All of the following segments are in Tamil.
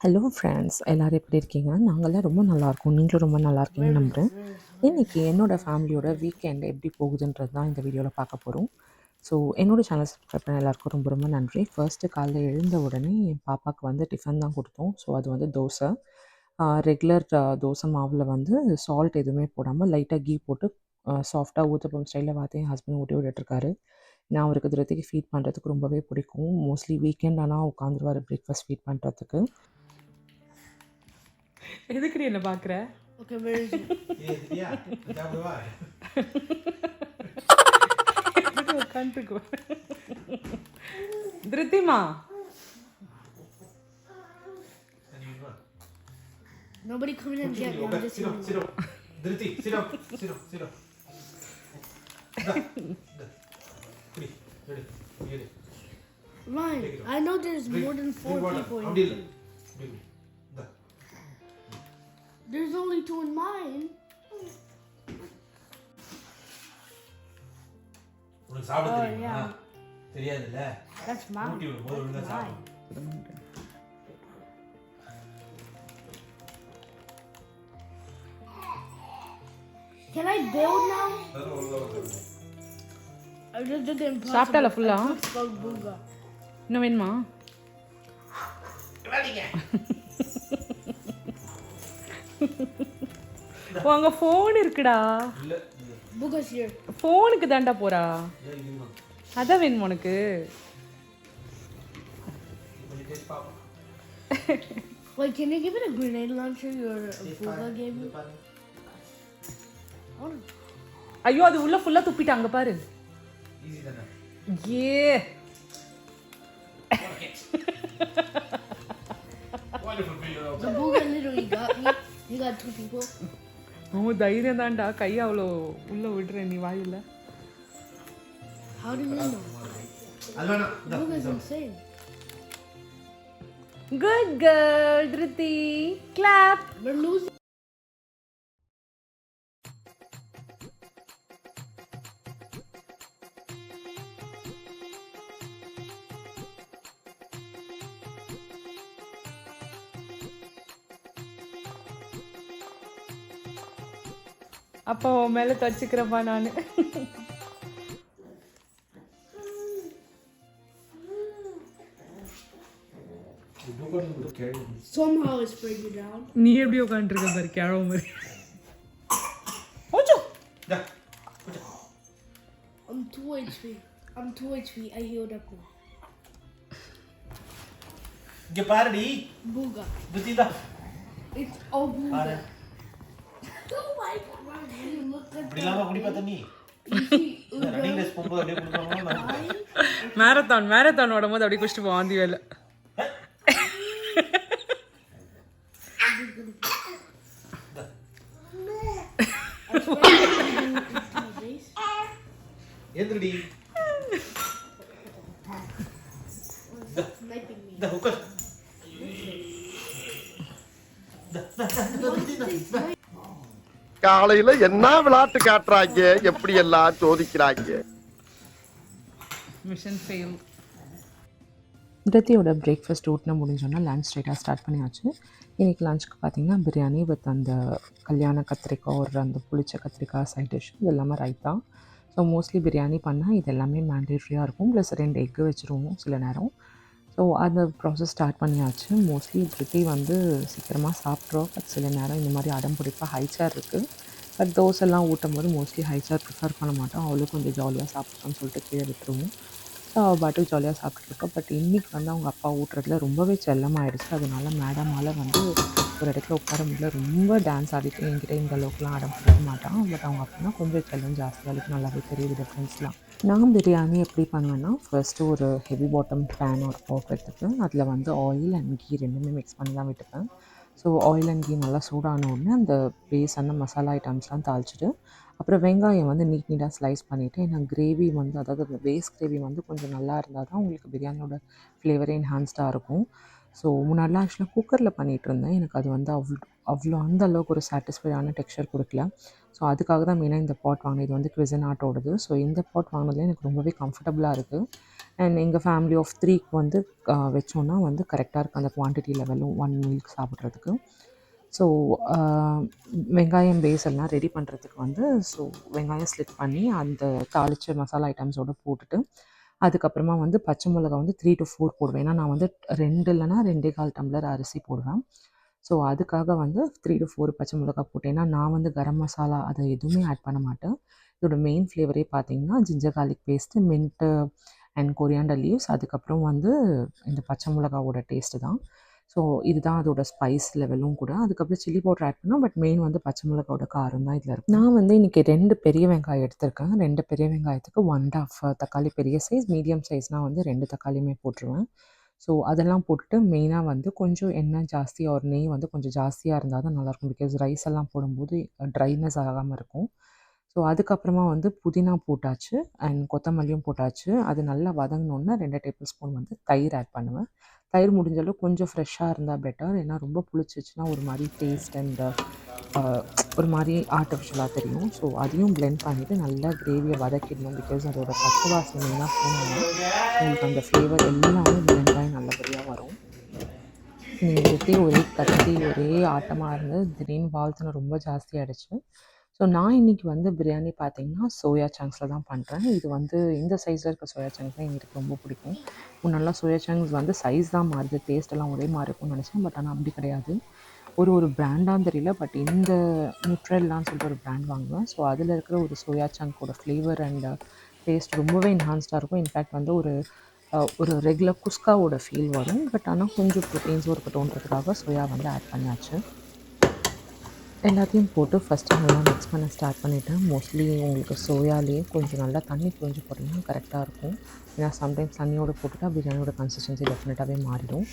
ஹலோ ஃப்ரெண்ட்ஸ், எல்லோரும் எப்படி இருக்கீங்க? நாங்கள்லாம் ரொம்ப நல்லாயிருக்கோம். நீங்களும் ரொம்ப நல்லா இருக்கீங்கன்னு நம்புகிறேன். இன்றைக்கி என்னோடய ஃபேமிலியோட வீக்கெண்ட் எப்படி போகுதுன்றது தான் இந்த வீடியோவில் பார்க்க போகிறோம். ஸோ என்னோடய சேனல் சப்ஸ்கிரைப் பண்ண எல்லாருக்கும் ரொம்ப ரொம்ப நன்றி. ஃபர்ஸ்ட்டு காலைல எழுந்த உடனே என் பாப்பாவுக்கு வந்து டிஃபன் தான் கொடுத்தோம். ஸோ அது வந்து தோசை. ரெகுலர் தோசை மாவில் வந்து சால்ட் எதுவுமே போடாமல் லைட்டாக கீ போட்டு சாஃப்டாக ஊத்தப்பம் ஸ்டைலில் பார்த்து என் ஹஸ்பண்ட் ஊட்டி விட்டுட்டுருக்காரு. நான் அவருக்கு திருத்திக்கு ஃபீட் பண்ணுறதுக்கு ரொம்பவே பிடிக்கும். மோஸ்ட்லி வீக்கெண்ட் ஆனால் உட்காந்துருவார் பிரேக்ஃபாஸ்ட் ஃபீட் பண்ணுறதுக்கு. எதுக்குடி என்ன பார்க்குற? Okay, where is it? உட்காந்துக்கோ திருத்திமா. Nobody come in and get me. I'm just sit down. Dhriti, sit down. Ryan, I know there's more than 4 people in here. There's only 2 in mine. உனக்கு சாப்பிட Oh, தெரியுமா? yeah. தெரியாதுல்ல? That's mine. ஊட்டி விடும் போது ஒழுங்கா சாப்பிடு. Can I build now? I just did the impossible. சாப்பிட்டால ஃபுல்லா? I just spelled booga. இன்னும் வேணுமா? அங்கே ஃபோன் இருக்குடா. இல்ல. Booga's here. ஃபோனுக்கு தாண்டா போறா. ஏன் இதுமா? அதான் வேணுமா உனக்கு? கொஞ்சம் டேஸ்ட் பாப்போம். Wait, can you give it a grenade launcher your booga gave me? Oh. ஐயோ அது உள்ள ஃபுல்லா துப்பிட்டாங்க பாரு. ஈஸி தானே? ஏ Wonderful video. The booga literally got me. You got 2 people. அவன் தைரியம் தான்டா, கை அவ்வளோ உள்ள விடுறேன் நீ வாயில. How do you know? அது வேணாம். Booga's insane. குட் கேர்ள் திருத்தி. கிளாப். We're losing. அப்போ மேலே தச்சுக்கிறப்பா நான். Somehow it's bring you down. நீ எப்படி உட்காந்துருக்க பாரு கேழவு மாதிரி. ஓச்சோ டா. கொஞ்சம். I'm 2 HP. I'm 2 HP. I healed up now. இங்க பாருடி. Booga. திருத்தி தான். It's all booga. பாரு. Oh my god. You look at இப்படி இல்லாம குடிப்பா தண்ணி. ரன்னிங் ரேஸ் போகும்போது அப்படியே குடிப்பாங்க. மேரத்தான் ஓடும்போது அப்படியே குடிச்சிட்டு போவான் ஆந்தி வேலை. எந்திரடி. Sniping me. இந்த உட்கார். காலையில என்ன விளையாட்டு காட்டுறாங்க, எப்படி எல்லாம் சோதிக்கிறாங்க. Mission fail. திருத்தியோட பிரேக்ஃபாஸ்ட் ஊட்டின முடிஞ்சோன்னா லன்ச் ஸ்ட்ரைட்டாக ஸ்டார்ட் பண்ணியாச்சு. இன்றைக்கி லஞ்சுக்கு பார்த்திங்கன்னா பிரியாணி வித் அந்த கல்யாண கத்திரிக்காய் ஒரு அந்த புளிச்ச கத்திரிக்காய் சைட் டிஷ், இது எல்லாமே ரைத்தா. ஸோ மோஸ்ட்லி பிரியாணி பண்ணால் இது எல்லாமே மேண்டேட்ரியாக இருக்கும். ப்ளஸ் 2 எக்கு வச்சுருவோம் சில நேரம். ஸோ அந்த ப்ராசஸ் ஸ்டார்ட் பண்ணியாச்சு. மோஸ்ட்லி திருத்தி வந்து சீக்கிரமாக சாப்பிட்றோம். பட் சில நேரம் இந்த மாதிரி அடம் பிடிப்பா. ஹை சேர் இருக்குது. பட் தோசைலாம் ஊட்டும் போது மோஸ்ட்லி ஹை சேர் ப்ரிஃபர் பண்ண மாட்டோம். அவளும் கொஞ்சம் ஜாலியாக சாப்பிட்டோம்னு சொல்லிட்டு கீழே விட்டுருவோம். ஸோ அவள் பாட்டுக்கு ஜாலியாக சாப்பிட்டுருக்கா. பட் இன்றைக்கி வந்து அவங்க அப்பா ஊட்டுறதுல ரொம்பவே செல்லமாகிடுச்சு. அதனால மேடமால் வந்து ஒரு இடத்துல உட்கார முடியல. ரொம்ப டான்ஸ் ஆடிட்டு என்கிட்ட இந்த அளவுக்குலாம் அடம் பிடிக்க மாட்டான். பட் அவங்க அப்பா கொஞ்சம் செல்லம் ஜாஸ்தியாக இருக்குது. நல்லாவே தெரியுது டிஃப்ரென்ஸ்லாம். நான் பிரியாணி எப்படி பண்ணுவேன்னா, ஃபர்ஸ்ட்டு ஒரு ஹெவி பாட்டம் பேன் ஒரு பாட் எடுத்துப்பேன். அதில் வந்து ஆயில் அண்ட் கீ ரெண்டுமே மிக்ஸ் பண்ணி தான் விட்டுப்பேன். ஸோ ஆயில் அண்ட் கீ நல்லா சூடான உடனே அந்த பேஸ் அந்த மசாலா ஐட்டம்ஸ்லாம் தாளிச்சிட்டு, அப்புறம் வெங்காயம் வந்து நீட்டாக ஸ்லைஸ் பண்ணிவிட்டு, ஏன்னா கிரேவி வந்து அதாவது பேஸ் கிரேவி வந்து கொஞ்சம் நல்லா இருந்தால் தான் உங்களுக்கு பிரியாணியோட ஃப்ளேவரே என்ஹான்ஸ்டாக இருக்கும். ஸோ முன்னாடிலாம் ஆக்சுவலாக குக்கரில் பண்ணிகிட்டு இருந்தேன். எனக்கு அது வந்து அவ்வளோ அந்த அளவுக்கு ஒரு சாட்டிஸ்ஃபைடான டெக்ஸ்சர் கொடுக்கல. ஸோ அதுக்காக தான் மெயினாக இந்த பாட் வாங்கினேன். இது வந்து Cuisinartோடது. ஸோ இந்த பாட் வாங்கினதுல எனக்கு ரொம்பவே கம்ஃபர்டபுளாக இருக்குது. அண்ட் எங்கள் ஃபேமிலி ஆஃப் 3க்கு வந்து வச்சோன்னா வந்து கரெக்டாக இருக்குது அந்த குவான்டிட்டி லெவலும் 1 மீல்க்கு சாப்பிட்றதுக்கு. ஸோ வெங்காயம் பேஸ் எல்லாம் ரெடி பண்ணுறதுக்கு வந்து ஸோ வெங்காயம் ஸ்லிட் பண்ணி அந்த தாளித்த மசாலா ஐட்டம்ஸோடு போட்டுட்டு அதுக்கப்புறமா வந்து பச்சை மிளகா வந்து 3 to 4 போடுவேன். ஏன்னா நான் வந்து 2 இல்லைனா 2.25 டம்ளர் அரிசி போடுவேன். ஸோ அதுக்காக வந்து 3 to 4 பச்சை மிளகா போட்டேன். ஏன்னா நான் வந்து கரம் மசாலா அதை எதுவுமே ஆட் பண்ண மாட்டேன். இதோட மெயின் ஃப்ளேவரே பார்த்தீங்கன்னா ginger garlic paste, mint and coriander leaves, அதுக்கப்புறம் வந்து இந்த பச்சை மிளகாவோட டேஸ்ட்டு தான். ஸோ இதுதான் அதோட ஸ்பைஸ் லெவலும் கூட. அதுக்கப்புறம் சில்லி பவுடர் ஆட் பண்ணோம். பட் மெயின் வந்து பச்சை மிளகாவோட காரம் தான் இதில் இருக்கும். நான் வந்து இன்றைக்கி 2 பெரிய வெங்காயம் எடுத்திருக்கேன். 2 பெரிய வெங்காயத்துக்கு 1.5 தக்காளி பெரிய சைஸ், மீடியம் சைஸ்னால் வந்து 2 தக்காளியுமே போட்டுருவேன். ஸோ அதெல்லாம் போட்டுட்டு மெயினாக வந்து கொஞ்சம் எண்ணெய் ஜாஸ்தியாக ஒரு நெய் வந்து கொஞ்சம் ஜாஸ்தியாக இருந்தால் தான் நல்லாயிருக்கும். பிகாஸ் ரைஸ் எல்லாம் போடும்போது ட்ரைனஸ் ஆகாமல் இருக்கும். ஸோ அதுக்கப்புறமா வந்து புதினா போட்டாச்சு அண்ட் கொத்தமல்லியும் போட்டாச்சு. அது நல்லா வதங்கினோன்னா 2 டேபிள் ஸ்பூன் வந்து தயிர் ஆட் பண்ணுவேன். தயிர் முடிஞ்ச அளவு கொஞ்சம் ஃப்ரெஷ்ஷாக இருந்தால் பெட்டர். ஏன்னா ரொம்ப புளிச்சிச்சுன்னா ஒரு மாதிரி டேஸ்ட் அண்ட் ஒரு மாதிரி ஆர்டிஃபிஷியலாக தெரியும். ஸோ அதையும் பிளெண்ட் பண்ணிவிட்டு நல்லா கிரேவியை வதக்கிடணும். பிகாஸ் அதோட பச்சை வாசனை மெயினாக போனோன்னா உங்களுக்கு அந்த ஃப்ளேவர் எல்லாமே பிளெண்ட் ஆகி நல்லபடியாக வரும். நீங்கள் எப்படி ஒரே கத்தி ஒரே ஆட்டமாக இருந்து திடீர்னு வாழ்த்துன ரொம்ப ஜாஸ்தியாகிடுச்சு. ஸோ நான் இன்றைக்கி வந்து பிரியாணி பார்த்திங்கன்னா சோயா சங்க்ஸில் தான் பண்ணுறேன். இது வந்து இந்த சைஸில் இருக்க சோயா சங்க்ஸ் தான் எங்களுக்கு ரொம்ப பிடிக்கும். முன்னெல்லாம் சோயா சங்க்ஸ் வந்து சைஸ் தான் மாறுது, டேஸ்ட்டெல்லாம் ஒரே மாதிரி இருக்கும்னு நினச்சேன். பட் ஆனால் அப்படி கிடையாது. ஒரு பிராண்டான்னு தெரியல, பட் இந்த நியூட்ரெல்லான்னு சொல்லிட்டு ஒரு பிராண்ட் வாங்குவேன். ஸோ அதில் இருக்கிற ஒரு சோயா சங்கோட ஃப்ளேவர் அண்ட் டேஸ்ட் ரொம்பவே என்ஹான்ஸ்டாக இருக்கும். இன்ஃபேக்ட் வந்து ஒரு ரெகுலர் குஸ்காவோட ஃபீல் வரும். பட் ஆனால் கொஞ்சம் ப்ரோட்டீன்ஸும் இருக்கட்டும்ன்றதுக்காக சோயா வந்து ஆட் பண்ணியாச்சு. எல்லாத்தையும் போட்டு ஃபஸ்ட்டு நல்லா மிக்ஸ் பண்ண ஸ்டார்ட் பண்ணிவிட்டேன். மோஸ்ட்லி உங்களுக்கு சோயாலேயே கொஞ்சம் நல்லா தண்ணி புழிஞ்சு போட்டிங்கன்னா கரெக்டாக இருக்கும். ஏன்னா சம்டைம்ஸ் தண்ணியோடு போட்டுட்டா பிரியாணியோட கன்சிஸ்டன்சி டெஃபினட்டாகவே மாறிடும்.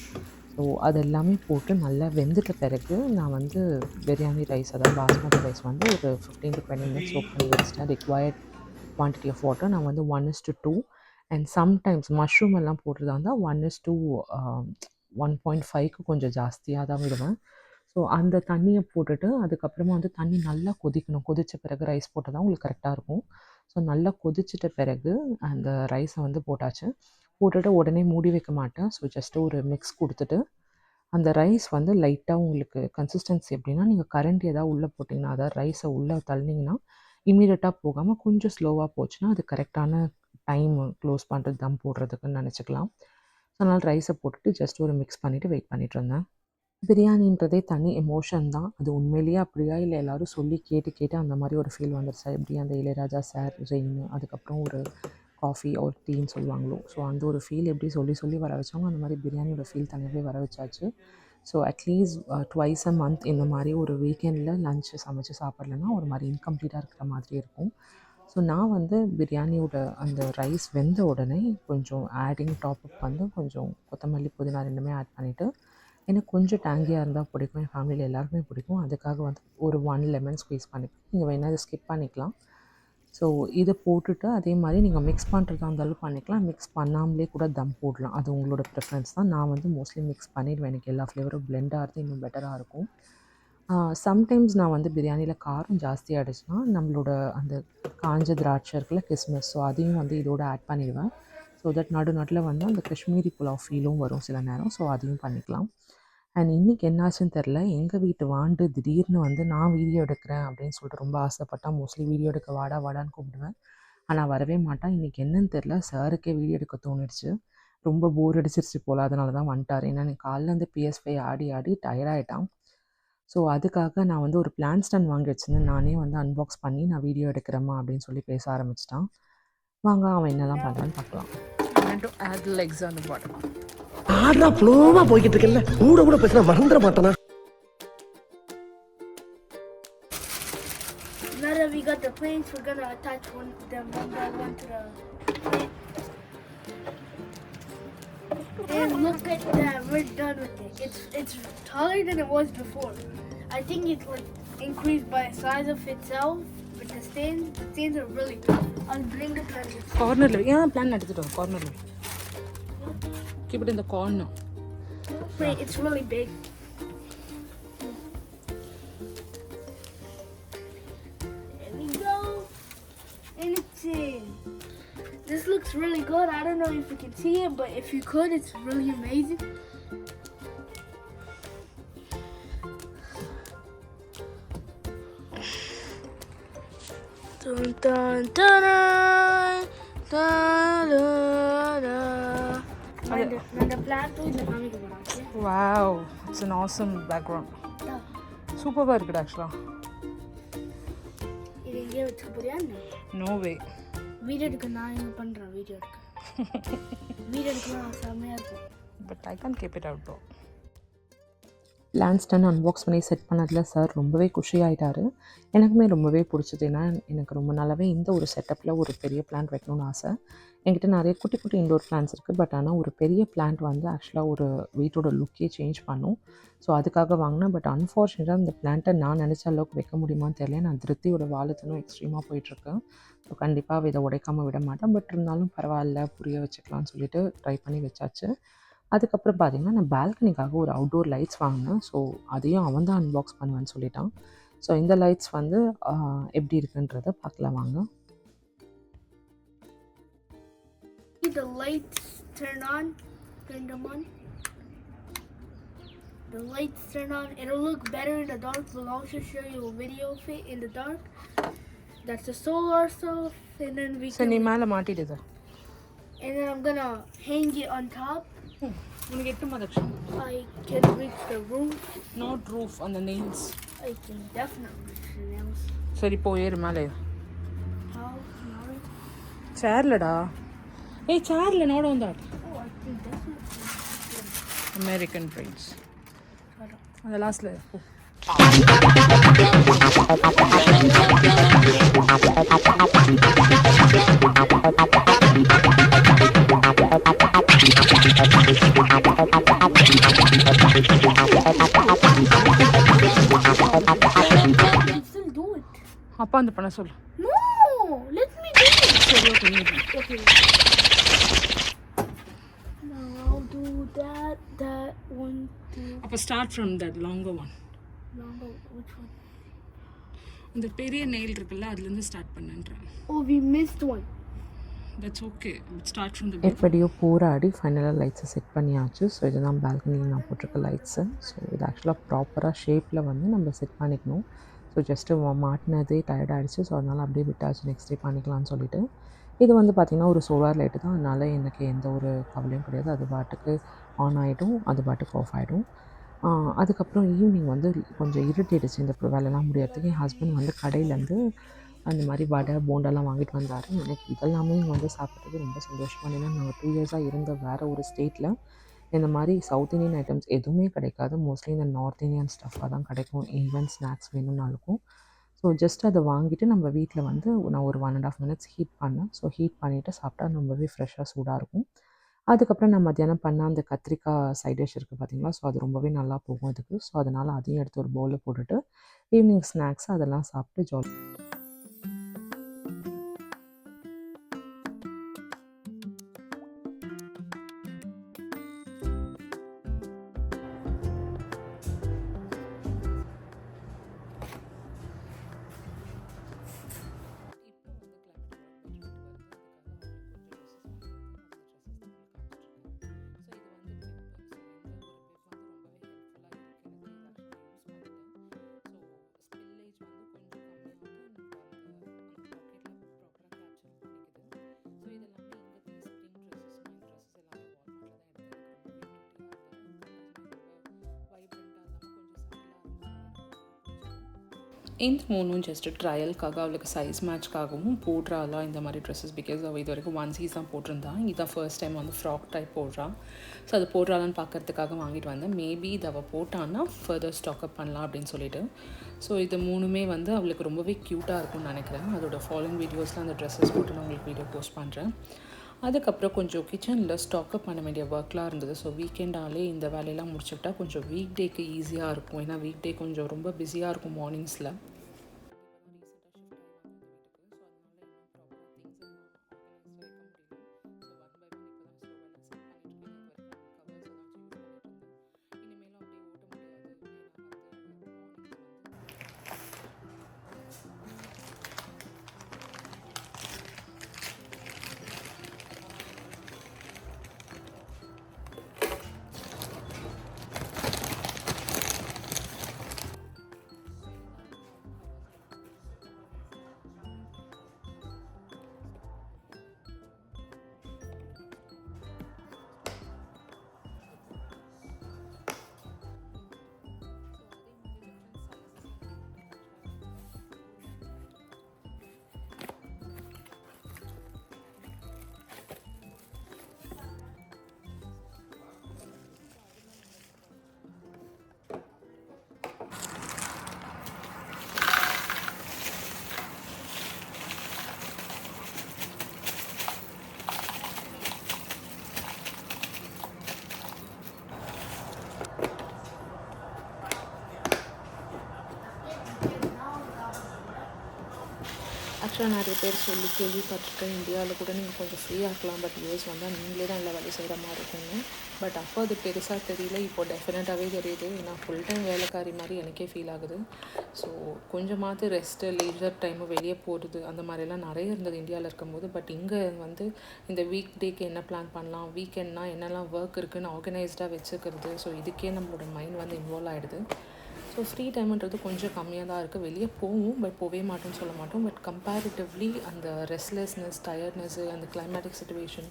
ஸோ அது எல்லாமே போட்டு நல்லா வெந்துட்ட பிறகு நான் வந்து பிரியாணி ரைஸ், அதாவது பாஸ்மதி ரைஸ் வந்து ஒரு 15 to 20 minutes சோக் பண்ணி வச்சுட்டேன். ரிக்வயர்ட் குவான்டிட்டி ஆஃப் வாட்டர் நான் வந்து 1:2 அண்ட் சம்டைம்ஸ் மஷ்ரூம் எல்லாம் போடுறதா இருந்தால் 1:1.5க்கு கொஞ்சம் ஜாஸ்தியாக தான் விடுவேன். ஸோ அந்த தண்ணியை போட்டுட்டு அதுக்கப்புறமா வந்து தண்ணி நல்லா கொதிக்கணும். கொதித்த பிறகு ரைஸ் போட்டால் தான் உங்களுக்கு கரெக்டாக இருக்கும். ஸோ நல்லா கொதிச்சிட்ட பிறகு அந்த ரைஸை வந்து போட்டுட்டு உடனே மூடி வைக்க மாட்டேன். ஸோ ஜஸ்ட்டு ஒரு மிக்ஸ் கொடுத்துட்டு அந்த ரைஸ் வந்து லைட்டாக உங்களுக்கு கன்சிஸ்டன்சி எப்படின்னா, நீங்கள் கரண்டி ஏதாவது உள்ளே போட்டிங்கன்னா, அதாவது ரைஸை உள்ளே தள்ளினீங்கன்னா இமீடியட்டாக போகாமல் கொஞ்சம் ஸ்லோவாக போச்சுன்னா அது கரெக்டான டைம் க்ளோஸ் பண்ணுறது, தம் போடுறதுக்குன்னு நினச்சிக்கலாம். ஸோ அதனால் ரைஸை போட்டுட்டு ஜஸ்ட் ஒரு மிக்ஸ் பண்ணிவிட்டு வெயிட் பண்ணிகிட்டு இருந்தேன். பிரியாணின்றதே தனி எமோஷன் தான். அது உண்மையிலேயே அப்படியா இல்லை எல்லோரும் சொல்லி கேட்டு அந்த மாதிரி ஒரு ஃபீல் வந்துருச்சா, எப்படி அந்த இளையராஜா சார் ரெயின் அதுக்கப்புறம் ஒரு காஃபி ஒரு டீன்னு சொல்லுவாங்களோ, ஸோ அந்த ஒரு ஃபீல் எப்படி சொல்லி வர வச்சாங்க, அந்த மாதிரி பிரியாணியோட ஃபீல் தனியாகவே வர வச்சாச்சு. So at least twice a month இந்த மாதிரி ஒரு வீக்கெண்டில் லஞ்சு சமைச்சு சாப்பிட்லன்னா ஒரு மாதிரி இன்கம்ப்ளீட்டாக இருக்கிற மாதிரி இருக்கும். ஸோ நான் வந்து பிரியாணியோட அந்த ரைஸ் வெந்த உடனே கொஞ்சம் டாப்அப் வந்து கொஞ்சம் கொத்தமல்லி, புதினா 2மே ஆட் பண்ணிவிட்டு, எனக்கு கொஞ்சம் டேங்கியாக இருந்தால் பிடிக்கும். என் ஃபேமிலியில் எல்லாருக்குமே பிடிக்கும். அதுக்காக வந்து ஒரு 1 லெமன் ஸ்குவீஸ் பண்ணிப்பேன். நீங்கள் வேணால் இதை ஸ்கிப் பண்ணிக்கலாம். ஸோ இதை போட்டுட்டு அதே மாதிரி நீங்கள் மிக்ஸ் பண்ணுறதா இருந்தாலும் பண்ணிக்கலாம். மிக்ஸ் பண்ணாமலே கூட தம் போடலாம். அது உங்களோட ப்ரிஃபரன்ஸ் தான். நான் வந்து மோஸ்ட்லி மிக்ஸ் பண்ணிடுவேன். எனக்கு எல்லா ஃப்ளேவரும் பிளெண்ட் ஆகிறது இன்னும் பெட்டராக இருக்கும். சம்டைம்ஸ் நான் வந்து பிரியாணியில் காரம் ஜாஸ்தியாகிடுச்சுன்னா நம்மளோட அந்த காஞ்ச திராட்சை இருக்குல்ல, கிஸ்மிஸ், ஸோ அதையும் வந்து இதோட ஆட் பண்ணிடுவேன். ஸோ தட் நடுவில் வந்து அந்த காஷ்மீரி புலாவ் ஃபீலும் வரும் சில நேரம். ஸோ அதையும் பண்ணிக்கலாம். அண்ட் இன்றைக்கி என்னாச்சுன்னு தெரில, எங்கள் வீட்டு வாண்டு திடீர்னு வந்து நான் வீடியோ எடுக்கிறேன் அப்படின்னு சொல்லிட்டு ரொம்ப ஆசைப்பட்டால் மோஸ்ட்லி வீடியோ எடுக்க வாடான்னு கூப்பிடுவேன். ஆனால் வரவே மாட்டான். இன்றைக்கி என்னன்னு தெரில, சாருக்கே வீடியோ எடுக்க தோணிடுச்சு. ரொம்ப போர் அடிச்சிருச்சு போல், அதனால தான் வந்துட்டார். ஏன்னா எனக்கு காலைலேருந்து PS5 ஆடி டயர்டாகிட்டான். ஸோ அதுக்காக நான் வந்து ஒரு பிளான் ஸ்டாண்ட் வாங்கி வச்சுருந்தேன். நானே வந்து அன்பாக்ஸ் பண்ணி நான் வீடியோ எடுக்கிறேம்மா அப்படின்னு சொல்லி பேச ஆரம்பிச்சிட்டான். வாங்க அவன் என்னெல்லாம் பண்ணுறான்னு பார்க்கலாம். ஆடுறா ஃப்ளோவா போய்கிட்டு இருக்கல, கூட பேசினா மறந்துட மாட்டானா. Now that we got the planes, we're gonna attach them one by one to the plane. And look at that, we're done with it. It's taller than it was before. I think it's like increased by the size of itself, but the stands are really good. I'll bring the plans. கார்னரில் ஏன் பிளான் எடுத்துகிட்டு கார்னரில் கீப் இட் இந்த corner. Wait, it's really big. There we go. And it's in. This looks really good. I don't know if you can see it, but if you could, it's really amazing. Dun, dun, dun, dun, dun, dun, dun. நான் the plant இதில் காமிக்க போகிறேன். Wow, it's an awesome background. சூப்பராக இருக்குடா ஆக்சுவலாக. இது எங்கேயே வச்சுக்க போறியா? நோ வே. வீடியோ எடுக்க நான் என்ன பண்ணுறேன்? வீடியோ எடுக்கலாம் செம்மையாக இருக்கும். But I can keep it out bro. லான்ஸ்டன் அன்பாக்ஸ் பண்ணி செட் பண்ணதில் சார் ரொம்பவே குஷியாயிட்டார். எனக்குமே ரொம்பவே பிடிச்சது. ஏன்னா எனக்கு ரொம்ப நாளாகவே இந்த ஒரு செட்டப்பில் ஒரு பெரிய பிளான்ட் வைக்கணும்னு ஆசை. என்கிட்ட நிறைய குட்டி குட்டி இன்டோர் பிளான்ட்ஸ் இருக்குது. பட் ஆனால் ஒரு பெரிய பிளான்ட் வந்து ஆக்சுவலாக ஒரு வீட்டோட லுக்கே சேஞ்ச் பண்ணும். ஸோ அதுக்காக வாங்கினேன். பட் அன்ஃபார்ச்சுனேட்டாக இந்த பிளான்ட்டை நான் நினச்ச அளவுக்கு வைக்க முடியுமான்னு தெரியல. நான் திருப்தியோட வாழுத்தனும் எக்ஸ்ட்ரீமாக போயிட்டுருக்கேன். ஸோ கண்டிப்பாக இதை உடைக்காமல் விட மாட்டேன். பட் இருந்தாலும் பரவாயில்ல, புரிய வச்சுக்கலாம்னு சொல்லிட்டு ட்ரை பண்ணி வச்சாச்சு. அதுக்கப்புறம் பார்த்திங்கன்னா நான் பால்கனிக்காக ஒரு அவுட்டோர் லைட்ஸ் வாங்கினேன். ஸோ அதையும் அவன் தான் அன்பாக்ஸ் பண்ணுவேன்னு சொல்லிட்டான். ஸோ இந்த லைட்ஸ் வந்து எப்படி இருக்குன்றதை பார்க்கலாம் வாங்க. The lights turn on. The lights turn on. It'll look better in the dark. We'll also show you a video of it in the dark. That's the solar stuff. And then we சரி, நீ can... மேலே மாட்டிடுது. And then I'm gonna hang it on top. உனக்கு எட்டுமா Dakshan? I can reach the roof. Not roof, அந்த nails. I can definitely reach the nails. சரி, போ ஏறு மேலே. How? No. சேர்லடா. ஏய் சேர்ல நோட வந்தாட். Oh, I think definitely. American brides. அந்த லாஸ்ட்ல போ. Still do it. அப்பா அந்த பண்ண சொல்லு. No, let me do it. சரி, ஓகே நீ பண்ணு. Okay. Now I'll do that one, two. அப்போ start from that longer one. Longer, which one? அந்த பெரிய நெயில் இருக்குல்ல, அதுலேருந்து ஸ்டார்ட் பண்ணுன்றேன். Oh, we missed one. That's okay, start from the. எப்படியோ போராடி ஃபைனலாக லைட்ஸை செட் பண்ணியாச்சு. ஸோ இதுதான் பால்கனியில் நான் போட்டிருக்க லைட்ஸு. ஸோ இது ஆக்சுவலாக ப்ராப்பராக ஷேப்பில் வந்து நம்ம செட் பண்ணிக்கணும். ஸோ ஜஸ்ட்டு மாட்டினதே டயர்ட் ஆகிடுச்சு. ஸோ அதனால் அப்படியே விட்டாச்சு, நெக்ஸ்ட் டே பண்ணிக்கலாம்னு சொல்லிட்டு. இது வந்து பார்த்திங்கன்னா ஒரு சோலார் லைட்டு தான். அதனால் எனக்கு எந்த ஒரு கவலையும் கிடையாது. அது பாட்டுக்கு ஆன் ஆகிடும், அது பாட்டுக்கு ஆஃப் ஆகிடும். அதுக்கப்புறம் ஈவினிங் வந்து கொஞ்சம் இருட்டிடுச்சு இந்த வேலைலாம் முடியறதுக்கு. என் ஹஸ்பண்ட் வந்து கடையிலேருந்து அந்த மாதிரி வடை போண்டாலாம் வாங்கிட்டு வந்தார். எனக்கு இதெல்லாமே வந்து சாப்பிட்றது ரொம்ப சந்தோஷமாக. ஏன்னா நாங்கள் 2 இயர்ஸாக இருந்த வேறு ஒரு ஸ்டேட்டில் இந்த மாதிரி சவுத் இந்தியன் ஐட்டம்ஸ் எதுவுமே கிடைக்காது. மோஸ்ட்லி இந்த நார்த் இந்தியன் ஸ்டஃப்பாக தான் கிடைக்கும். ஈவன் ஸ்நாக்ஸ் வேணும்னாலுக்கும். ஸோ ஜஸ்ட் அதை வாங்கிட்டு நம்ம வீட்டில் வந்து நான் ஒரு 1.5 minutes ஹீட் பண்ணேன். ஸோ ஹீட் பண்ணிவிட்டு சாப்பிட்டா ரொம்பவே ஃப்ரெஷ்ஷாக சூடாக இருக்கும். அதுக்கப்புறம் நான் மத்தியானம் பண்ண அந்த கத்திரிக்காய் சைட் டிஷ் இருக்குது பார்த்திங்களா. ஸோ அது ரொம்பவே நல்லா போகும் இதுக்கு. ஸோ அதனால் அதையும் எடுத்து ஒரு பவுலில் போட்டுட்டு ஈவினிங் ஸ்நாக்ஸ் அதெல்லாம் சாப்பிட்டு ஜாலி. இந்த மூணும் ஜஸ்ட்டு ட்ரையலுக்காக, அவளுக்கு சைஸ் மேட்ச்க்காகவும் போடுறாளா இந்த மாதிரி ட்ரெஸ்ஸஸ். பிகாஸ் அவள் இது வரைக்கும் 1 சீஸ் தான் போட்டிருந்தான். இதுதான் ஃபர்ஸ்ட் டைம் வந்து ஃப்ராக் டைப் போடுறான். ஸோ அது போடுறாளான்னு பார்க்கறதுக்காக வாங்கிட்டு வந்தேன். மேபி இது அவள் போட்டான்னா ஃபர்தர் ஸ்டாக்அப் பண்ணலாம் அப்படின்னு சொல்லிட்டு. ஸோ இது மூணுமே வந்து அவளுக்கு ரொம்பவே க்யூட்டாக இருக்கும்னு நினைக்கிறேன். அதோட ஃபாலோயிங் வீடியோஸில் அந்த ட்ரெஸ்ஸஸ் போட்டு நான் உங்களுக்கு வீடியோ போஸ்ட் பண்ணுறேன். அதுக்கப்புறம் கொஞ்சம் கிச்சனில் ஸ்டாக்அப் பண்ண வேண்டிய ஒர்க்லாம் இருந்தது. ஸோ வீக்கெண்டாலே இந்த வேலையெல்லாம் முடிச்சுக்கிட்டா கொஞ்சம் வீக் டேக்கு ஈஸியாக இருக்கும். ஏன்னா வீக் டே கொஞ்சம் ரொம்ப பிஸியாக இருக்கும் மார்னிங்ஸில். ஆக்சுவலாக நிறைய பேர் சொல்லி கேள்விப்பட்டிருக்கேன், இந்தியாவில் கூட நீங்கள் கொஞ்சம் ஃப்ரீயாக இருக்கலாம், பட் யூஎஸ் வந்தால் நீங்களே தான் எல்லா வேலையும் செய்கிற மாதிரி இருக்குங்க. பட் அப்போ அது பெருசாக தெரியல, இப்போ டெஃபினட்டாகவே தெரியுது. ஏன்னா ஃபுல் டைம் வேலைக்காரி மாதிரி எனக்கே ஃபீல் ஆகுது. ஸோ கொஞ்சமாவது ரெஸ்ட்டு, லீஜர் டைமு, வெளியே போகிறது அந்த மாதிரிலாம் நிறைய இருந்தது இந்தியாவில் இருக்கும்போது. பட் இங்கே வந்து இந்த வீக் டேக்கு என்ன பிளான் பண்ணலாம், வீக்கெண்ட்னால் என்னெல்லாம் ஒர்க் இருக்குதுன்னு ஆர்கனைஸ்டாக வச்சுக்கிறது. ஸோ இதுக்கே நம்மளோட மைண்ட் வந்து இன்வால்வ் ஆகிடுது. ஸோ ஃப்ரீ டைம்ன்றது கொஞ்சம் கம்மியாக தான் இருக்குது. வெளியே போவோம், பட் போவே மாட்டோம்னு சொல்ல மாட்டோம். பட் கம்பேரிட்டிவ்லி அந்த ரெஸ்ட்லெஸ்னஸ், டயர்ட்னஸ்ஸு, அந்த கிளைமேட்டிக் சுச்சுவேஷன்,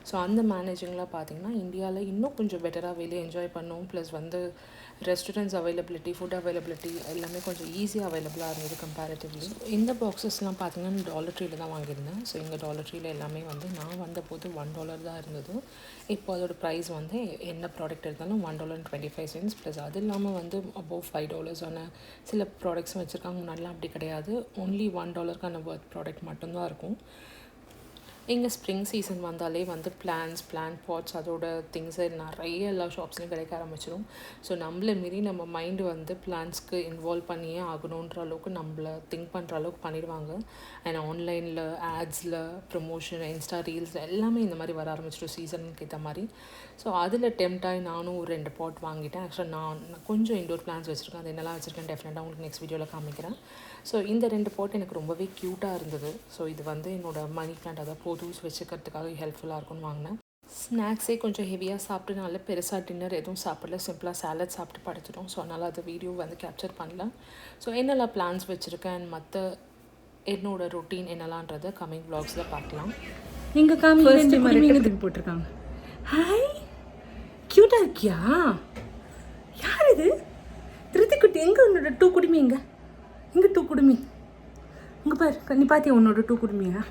ஸோ அந்த மேனேஜிங்லாம் பார்த்திங்கன்னா இந்தியாவில் இன்னும் கொஞ்சம் பெட்டராக வெளியே என்ஜாய் பண்ணுவோம். ப்ளஸ் வந்து ரெஸ்டாரண்ட்ஸ் அவைலபிலிட்டி, ஃபுட் அவைலபிலிட்டி எல்லாமே கொஞ்சம் ஈஸியாக அவைலபிளாக இருந்தது கம்பேரிட்டிவ்லி. இந்த பாக்ஸஸ்லாம் பார்த்திங்கன்னா டாலர் ட்ரீயில் தான் வாங்கியிருந்தேன். ஸோ இங்கே டாலர் ட்ரீயில் எல்லாமே வந்து நான் வந்தபோது $1 தான் இருந்தது. இப்போ அதோட ப்ரைஸ் வந்து என்ன ப்ராடக்ட் எடுத்தாலும் $1.25. ப்ளஸ் அது இல்லாமல் வந்து அபோவ் $5 ஆன சில ப்ராடக்ட்ஸும் வச்சுருக்காங்க. முன்னாடிலாம் அப்படி கிடையாது, ஒன்லி $1 வர்த் ப்ராடக்ட் மட்டும்தான் இருக்கும். இங்கே ஸ்ப்ரிங் சீசன் வந்தாலே வந்து பிளான்ட் பாட்ஸ் அதோட திங்ஸு நிறைய எல்லா ஷாப்ஸ்லையும் கிடைக்க ஆரம்பிச்சிடும். ஸோ நம்மளை மீறி நம்ம மைண்டு வந்து பிளான்ஸ்க்கு இன்வால்வ் பண்ணியே ஆகணுன்ற அளவுக்கு நம்மளை திங்க் பண்ணுற அளவுக்கு பண்ணிடுவாங்க. அண்ட் ஆன்லைனில் ஆட்ஸில் ப்ரொமோஷன், இன்ஸ்டா ரீல்ஸ் எல்லாமே இந்த மாதிரி வர ஆரம்பிச்சிடும் சீசனுக்கு ஏற்ற மாதிரி. ஸோ அதில் டெம்ப்டாகி நானும் ஒரு 2 பாட் வாங்கிட்டேன். ஆக்சுவலாக நான் கொஞ்சம் இன்டோர் பிளான்ஸ் வச்சுருக்கேன், அது என்னெல்லாம் வச்சுருக்கேன் டெஃபினட்டாக உங்களுக்கு நெக்ஸ்ட் வீடியோவில் காமிக்கிறேன். ஸோ இந்த 2 பாட் எனக்கு ரொம்பவே க்யூட்டாக இருந்தது. ஸோ இது வந்து என்னோடய மணி பிளான்ட், அதாவது பொதுஸ் வச்சுக்கிறதுக்காக ஹெல்ப்ஃபுல்லாக இருக்கும்னு வாங்கினேன். ஸ்நாக்ஸே கொஞ்சம் ஹெவியாக சாப்பிட்டனால பெருசாக டின்னர் எதுவும் சாப்பிடல, சிம்பிளாக சாலட் சாப்பிட்டு படுத்துட்டோம். ஸோ அதனால் அது வீடியோ வந்து கேப்சர் பண்ணல. ஸோ என்னெல்லாம் பிளான்ஸ் வச்சுருக்கேன் அண்ட் மற்ற என்னோடய ரொட்டீன் என்னெல்லான்றதை கம்மிங் வ்ளாக்ஸில் பார்க்கலாம். எங்கள் காமி போட்டிருக்காங்க. ஹாய், க்யூட்டாக இருக்கியா? யார் இது? திருத்திக்குட்டி எங்கே? உன்னோட 2 குடுமி எங்கே? இங்கே 2 குடுமி இங்கே பாரு. நீ பார்த்தியா உன்னோட 2 குடுமியா?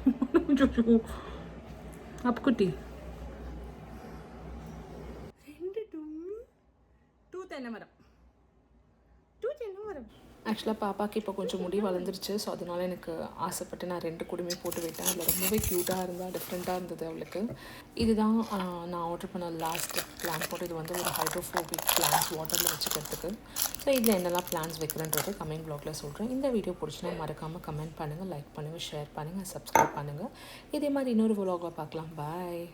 அப்புக்குட்டி 2 டும்மி 2 தென்னை மரம். ஆக்சுவலாக பாப்பாவுக்கு இப்போ கொஞ்சம் முடி வளர்ந்துருச்சு. ஸோ அதனால எனக்கு ஆசைப்பட்டு நான் 2 குடுமி போட்டு விட்டேன். அதில் ரொம்பவே க்யூட்டாக இருந்தால், டிஃப்ரெண்ட்டாக இருந்தது அவளுக்கு. இதுதான் நான் ஆர்டர் பண்ண லாஸ்ட் பிளான் போட்டு. இது வந்து ஒரு ஹைட்ரோஃபோபிக் பிளான்ஸ் வாட்டரில் வச்சுக்கிறதுக்கு. ஸோ இதில் என்னெல்லாம் பிளான்ஸ் வைக்கிறேன்றது கமெண்ட் ப்ளாகில் சொல்கிறேன். இந்த வீடியோ பிடிச்சினா மறக்காமல் கமெண்ட் பண்ணுங்கள், லைக் பண்ணுங்கள், ஷேர் பண்ணுங்கள், சப்ஸ்கிரைப் பண்ணுங்கள். இதே மாதிரி இன்னொரு vlogல பார்க்கலாம். பாய்.